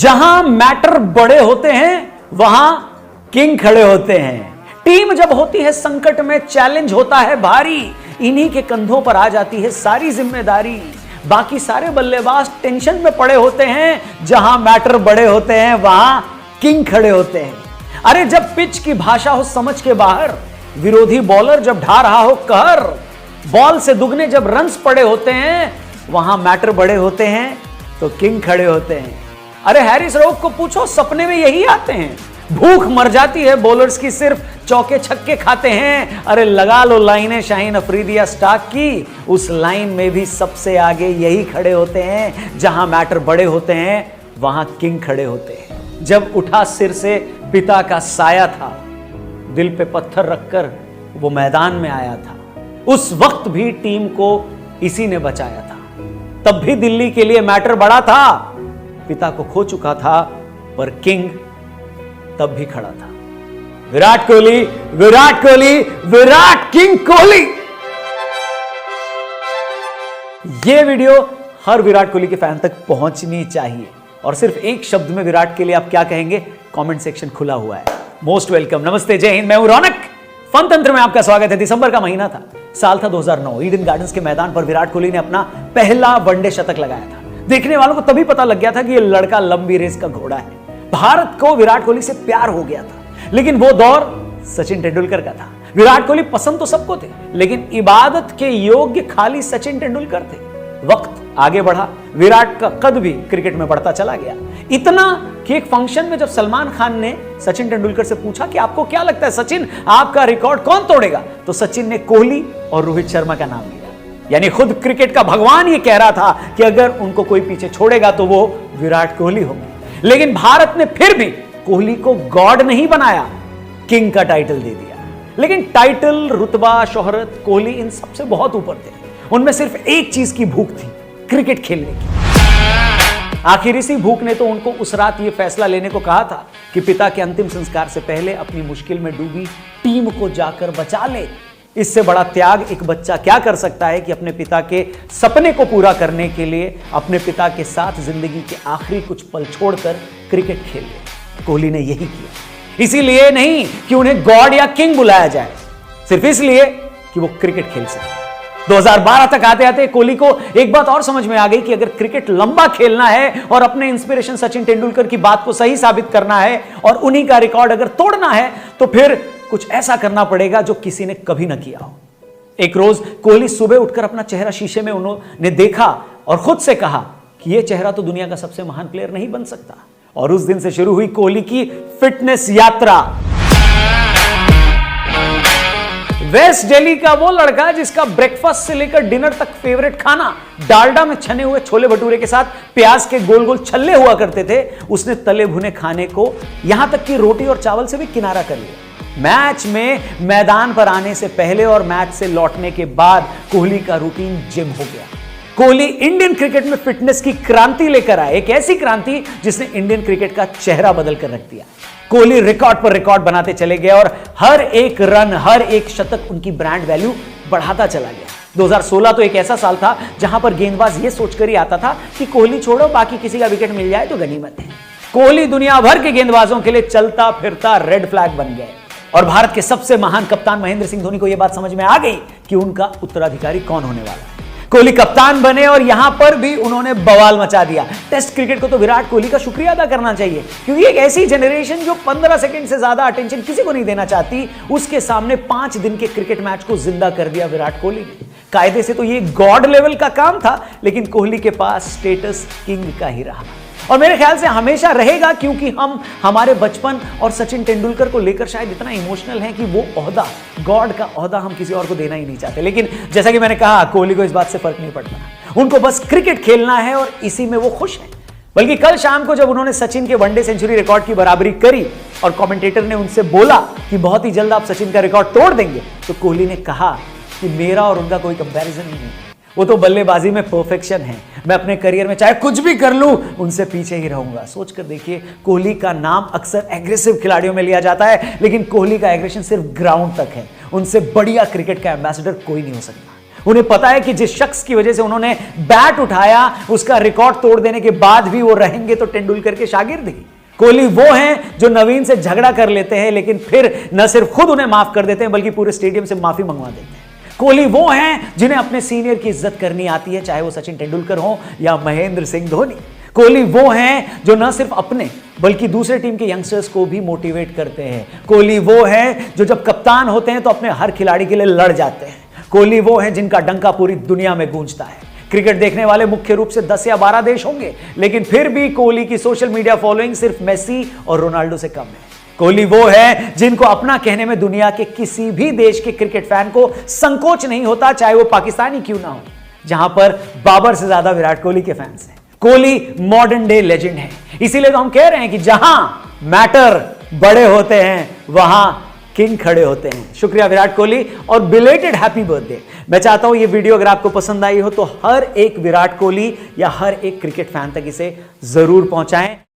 जहां मैटर बड़े होते हैं वहां किंग खड़े होते हैं। टीम जब होती है संकट में, चैलेंज होता है भारी, इन्हीं के कंधों पर आ जाती है सारी जिम्मेदारी। बाकी सारे बल्लेबाज टेंशन में पड़े होते हैं, जहां मैटर बड़े होते हैं वहां किंग खड़े होते हैं। अरे जब पिच की भाषा हो समझ के बाहर, विरोधी बॉलर जब ढा रहा हो कहर, बॉल से दुगने जब रन्स पड़े होते हैं वहां मैटर बड़े होते हैं तो किंग खड़े होते हैं। अरे हैरिस रऊफ को पूछो, सपने में यही आते हैं। भूख मर जाती है बॉलर्स की, सिर्फ चौके छक्के खाते हैं। अरे लगा लो लाइनें शाहीन अफरीदी या स्टार्क की, उस लाइन में भी सबसे आगे यही खड़े होते हैं। जहां मैटर बड़े होते हैं वहां किंग खड़े होते हैं। जब उठा सिर से पिता का साया था, दिल पे पत्थर रखकर वो मैदान में आया था। उस वक्त भी टीम को इसी ने बचाया था। तब भी दिल्ली के लिए मैटर बड़ा था। पिता को खो चुका था पर किंग तब भी खड़ा था। विराट कोहली, विराट कोहली, विराट किंग कोहली। यह वीडियो हर विराट कोहली के फैन तक पहुंचनी चाहिए। और सिर्फ एक शब्द में विराट के लिए आप क्या कहेंगे, कमेंट सेक्शन खुला हुआ है। Most welcome. नमस्ते, जय हिंद। मैं हूं रौनक। फन तंत्र में आपका स्वागत है। दिसंबर का महीना था, साल था 2009। ईडन गार्डन्स के मैदान पर विराट कोहली ने अपना पहला वनडे शतक लगाया था। देखने वालों को तभी पता लग गया था कि यह लड़का लंबी रेस का घोड़ा है। भारत को विराट कोहली से प्यार हो गया था, लेकिन वो दौर सचिन तेंदुलकर का था। विराट कोहली पसंद तो सबको थे, लेकिन इबादत के योग्य खाली सचिन तेंदुलकर थे। वक्त आगे बढ़ा, विराट का कद भी क्रिकेट में बढ़ता चला गया। इतना कि एक फंक्शन में जब सलमान खान ने सचिन तेंदुलकर से पूछा कि आपको क्या लगता है सचिन, आपका रिकॉर्ड कौन तोड़ेगा, तो सचिन ने कोहली और रोहित शर्मा का नाम लिया। यानी खुद क्रिकेट का भगवान ये कह रहा था कि अगर उनको कोई पीछे छोड़ेगा तो वो विराट कोहली होंगे। लेकिन भारत ने फिर भी कोहली को गॉड नहीं बनाया, किंग का टाइटल दे दिया। लेकिन टाइटल, रुतबा, शोहरत, कोहली इन सबसे बहुत ऊपर थे। उनमें सिर्फ एक चीज की भूख थी, क्रिकेट खेलने की। आखिर इसी भूख ने तो उनको उस रात यह फैसला लेने को कहा था कि पिता के अंतिम संस्कार से पहले अपनी मुश्किल में डूबी टीम को जाकर बचा ले। इससे बड़ा त्याग एक बच्चा क्या कर सकता है कि अपने पिता के सपने को पूरा करने के लिए अपने पिता के साथ जिंदगी के आखिरी कुछ पल छोड़कर क्रिकेट खेल ले। कोहली ने यही किया। इसीलिए नहीं कि उन्हें गॉड या किंग बुलाया जाए, सिर्फ इसलिए कि वो क्रिकेट खेल सके। 2012 तक आते आते कोहली को एक बात और समझ में आ गई कि अगर क्रिकेट लंबा खेलना है और अपने इंस्पिरेशन सचिन तेंदुलकर की बात को सही साबित करना है और उन्हीं का रिकॉर्ड अगर तोड़ना है तो फिर कुछ ऐसा करना पड़ेगा जो किसी ने कभी ना किया हो। एक रोज कोहली सुबह उठकर अपना चेहरा शीशे में उन्होंने देखा और खुद से कहा कि यह चेहरा तो दुनिया का सबसे महान प्लेयर नहीं बन सकता। और उस दिन से शुरू हुई कोहली की फिटनेस यात्रा। वेस्ट दिल्ली का वो लड़का जिसका ब्रेकफास्ट से लेकर डिनर तक फेवरेट खाना डालडा में छने हुए छोले भटूरे के साथ प्याज के गोल गोल छल्ले हुआ करते थे, उसने तले भुने खाने को यहां तक कि रोटी और चावल से भी किनारा कर लिया। मैच में मैदान पर आने से पहले और मैच से लौटने के बाद कोहली का रूटीन जिम हो गया। कोहली इंडियन क्रिकेट में फिटनेस की क्रांति लेकर आए, एक ऐसी क्रांति जिसने इंडियन क्रिकेट का चेहरा बदल कर रख दिया। कोहली रिकॉर्ड पर रिकॉर्ड बनाते चले गए और हर एक रन, हर एक शतक उनकी ब्रांड वैल्यू बढ़ाता चला गया। 2016 तो एक ऐसा साल था जहां पर गेंदबाज ये सोचकर ही आता था कि कोहली छोड़ो, बाकी किसी का विकेट मिल जाए तो गनीमत है। कोहली दुनिया भर के गेंदबाजों के लिए चलता फिरता रेड फ्लैग बन गए। और भारत के सबसे महान कप्तान महेंद्र सिंह धोनी को यह बात समझ में आ गई कि उनका उत्तराधिकारी कौन होने वाला है। कोहली कप्तान बने और यहां पर भी उन्होंने बवाल मचा दिया। टेस्ट क्रिकेट को तो विराट कोहली का शुक्रिया अदा करना चाहिए, क्योंकि एक ऐसी जनरेशन जो 15 सेकंड से ज्यादा अटेंशन किसी को नहीं देना चाहती, उसके सामने 5 दिन के क्रिकेट मैच को जिंदा कर दिया विराट कोहली ने। कायदे से तो ये गॉड लेवल का काम था, लेकिन कोहली के पास स्टेटस किंग का ही रहा और मेरे ख्याल से हमेशा रहेगा, क्योंकि हम हमारे बचपन और सचिन तेंदुलकर को लेकर शायद इतना इमोशनल हैं कि वो ओहदा, गॉड का ओहदा हम किसी और को देना ही नहीं चाहते। लेकिन जैसा कि मैंने कहा, कोहली को इस बात से फर्क नहीं पड़ता। उनको बस क्रिकेट खेलना है और इसी में वो खुश हैं। बल्कि कल शाम को जब उन्होंने सचिन के वनडे सेंचुरी रिकॉर्ड की बराबरी करी और कमेंटेटर ने उनसे बोला कि बहुत ही जल्द आप सचिन का रिकॉर्ड तोड़ देंगे, तो कोहली ने कहा कि मेरा और उनका कोई कंपैरिजन नहीं है। वो तो बल्लेबाजी में परफेक्शन है, मैं अपने करियर में चाहे कुछ भी कर लूं उनसे पीछे ही रहूंगा। सोचकर देखिए, कोहली का नाम अक्सर एग्रेसिव खिलाड़ियों में लिया जाता है, लेकिन कोहली का एग्रेशन सिर्फ ग्राउंड तक है। उनसे बढ़िया क्रिकेट का एम्बेसडर कोई नहीं हो सकता। उन्हें पता है कि जिस शख्स की वजह से उन्होंने बैट उठाया उसका रिकॉर्ड तोड़ देने के बाद भी वो रहेंगे तो तेंदुलकर के शागिर्द ही। कोहली वो हैं जो नवीन से झगड़ा कर लेते हैं लेकिन फिर न सिर्फ खुद उन्हें माफ कर देते हैं बल्कि पूरे स्टेडियम से माफी मंगवा देते हैं। कोहली वो हैं जिन्हें अपने सीनियर की इज्जत करनी आती है, चाहे वो सचिन तेंदुलकर हो या महेंद्र सिंह धोनी। कोहली वो हैं जो न सिर्फ अपने बल्कि दूसरे टीम के यंगस्टर्स को भी मोटिवेट करते हैं। कोहली वो हैं जो जब कप्तान होते हैं तो अपने हर खिलाड़ी के लिए लड़ जाते हैं। कोहली वो हैं जिनका डंका पूरी दुनिया में गूंजता है। क्रिकेट देखने वाले मुख्य रूप से 10 या 12 देश होंगे, लेकिन फिर भी कोहली की सोशल मीडिया फॉलोइंग सिर्फ मेसी और रोनाल्डो से कम है। कोहली वो है जिनको अपना कहने में दुनिया के किसी भी देश के क्रिकेट फैन को संकोच नहीं होता, चाहे वो पाकिस्तानी क्यों ना हो, जहां पर बाबर से ज्यादा विराट कोहली के फैंस हैं। कोहली मॉडर्न डे लेजेंड है, इसीलिए तो हम कह रहे हैं कि जहां मैटर बड़े होते हैं वहां किंग खड़े होते हैं। शुक्रिया विराट कोहली और बिलेटेड हैप्पी बर्थडे। मैं चाहता हूं ये वीडियो अगर आपको पसंद आई हो तो हर एक विराट कोहली या हर एक क्रिकेट फैन तक इसे जरूर पहुंचाएं।